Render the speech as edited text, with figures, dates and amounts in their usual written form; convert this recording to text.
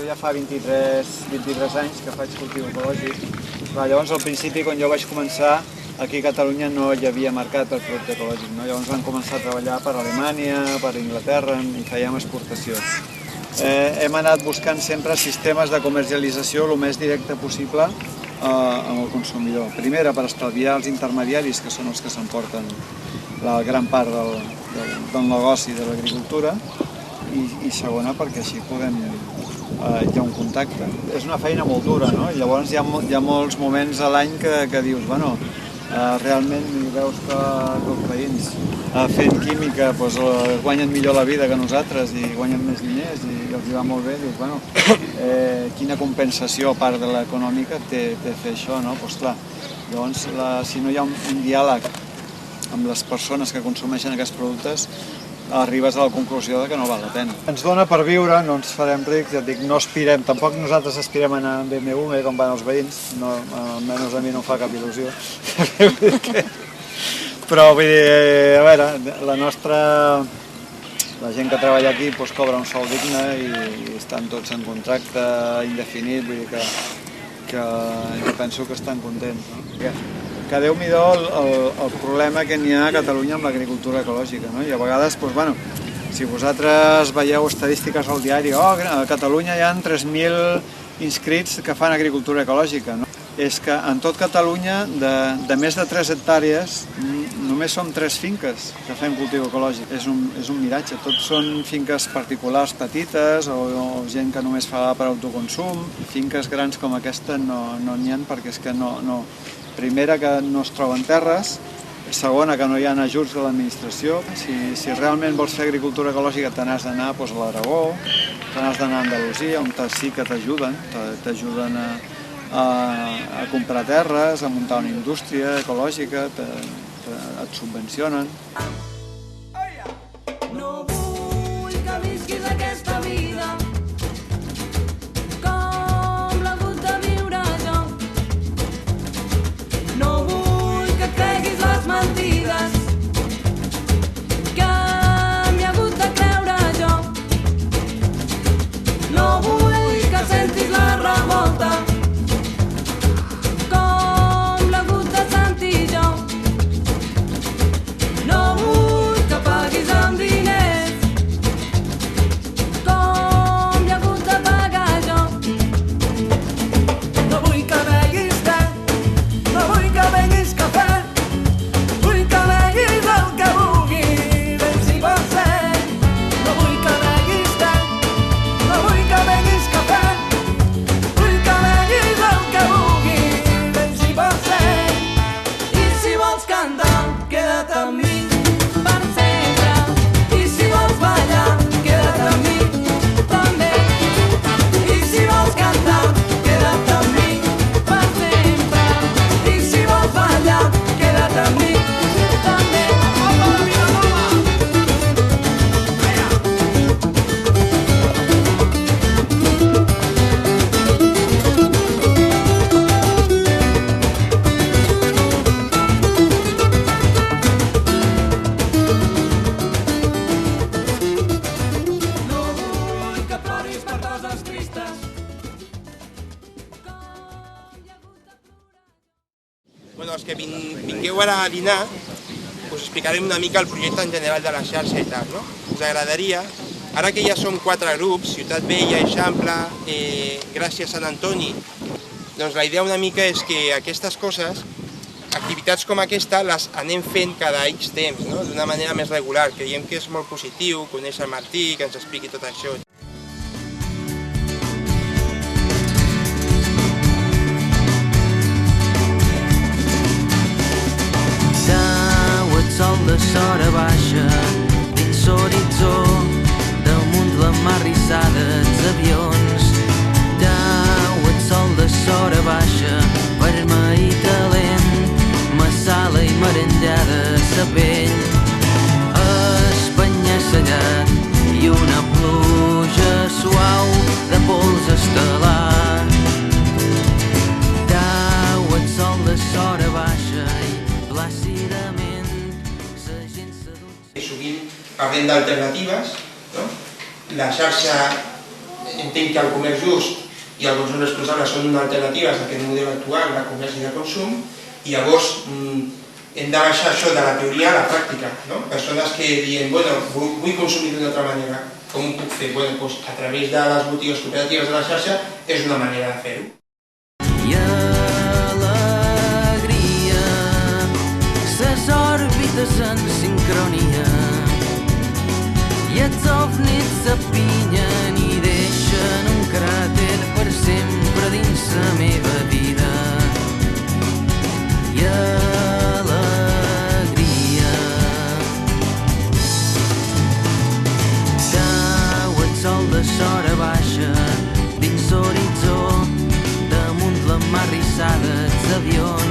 jo ja fa 23 anys que faig cultiu ecològic. Llavors, al principi, quan jo vaig començar, aquí a Catalunya no hi havia mercat per producte ecològic. Llavors vam començar a treballar per Alemanya, per Inglaterra, i fèiem exportacions. Hem anat buscant sempre sistemes de comercialització el més directe possible amb el consumidor. Primera, per estalviar els intermediaris, que són els que s'emporten la gran part del negoci de l'agricultura, i segona, perquè així hi ha un contacte. És una feina molt dura, no? Llavors hi ha molts moments a l'any que dius, bueno, realment veus que els veïns fent química guanyen millor la vida que nosaltres i guanyen més diners i els va molt bé, dius, bueno, quina compensació a part de l'econòmica té fer això, no? Doncs clar, llavors si no hi ha un diàleg amb les persones que consumeixen aquests productes, arribes a la conclusió que no val la pena. Ens dona per viure, no ens farem rics, ja et dic, no aspirem, tampoc nosaltres aspirem a anar amb BMW com van els veïns, almenys a mi no em fa cap il·lusió. Però vull dir, a veure, la gent que treballa aquí cobra un sou digne i estan tots en contracte indefinit, vull dir que penso que estan contents. Que Déu-n'hi-do el problema que n'hi ha a Catalunya amb l'agricultura ecològica, no? I a vegades, si vosaltres veieu estadístiques al diari, a Catalunya hi ha 3.000 inscrits que fan agricultura ecològica, no? És que en tot Catalunya, de més de 3 hectàrees, només som 3 finques que fem cultiu ecològic. És un miratge. Tots són finques particulars petites o gent que només fa per autoconsum. Finques grans com aquesta no n'hi ha perquè és que no... Primera, que no es troben terres. Segona, que no hi ha ajuts de l'administració. Si realment vols fer agricultura ecològica, te n'has d'anar a l'Aragó, te n'has d'anar a Andalusia, on sí que t'ajuden a comprar terres, a muntar una indústria ecològica, et subvencionen. No vull que visquis aquesta vida com l'he hagut de viure jo. No vull que et creguis les mentides que m'he hagut de creure jo. No vull que sentis la revolta com l'he hagut de sentir jo. No vull que paguis amb diners com l'he hagut de pagar jo. No vull que beguis te, no vull que beguis cafè, vull que beguis el que vulguis, ben si pot ser. No vull que beguis te, no vull que beguis cafè, vull que beguis el que vulguis, ben si pot ser. I si vols cantar, queda't amb mi per sempre. I si vols ballar, queda't amb mi també. I si vols cantar, queda't amb mi per sempre. I si vols ballar, queda't amb mi també. No vull que ploris per coses tristes com hi ha hagut de plorar. Bueno, els que vingueu ara a dinar, us explicarem una mica el projecte en general de la xarxa i tal, no? Us agradaria, ara que ja som 4 grups, Ciutat Vella, Eixample, Gràcia, Sant Antoni, doncs la idea una mica és que aquestes coses, activitats com aquesta, les anem fent cada X temps, no? D'una manera més regular. Creiem que és molt positiu conèixer el Martí, que ens expliqui tot això. Dau el sol de sora baixa dins l'horitzó, damunt la mar rissada els avions. Dau el sol de sora baixa, vermell i talent, massala i merengada sa pell. Espanya-sellat i una pluja suau de pols estel·lar. Dau el sol de sora baixa i plàcidament sa gent s'adonça. Sovint parlem d'alternatives, no? La xarxa entenc que el comerç just i el consum responsable són alternatives a aquest model actual de comerç i de consum, i llavors hem de baixar això de la teoria a la pràctica. Persones que diuen, vull consumir d'una altra manera, com ho puc fer? A través de les botigues cooperatives de la xarxa és una manera de fer-ho. I alegria, ses òrbites en sincronia, i els ovnis s'apinyen i deixen un cràter per sempre dins la meva vida. I alegria, cau el sol de sora baixa dins l'horitzó, damunt la mar rissada els avions.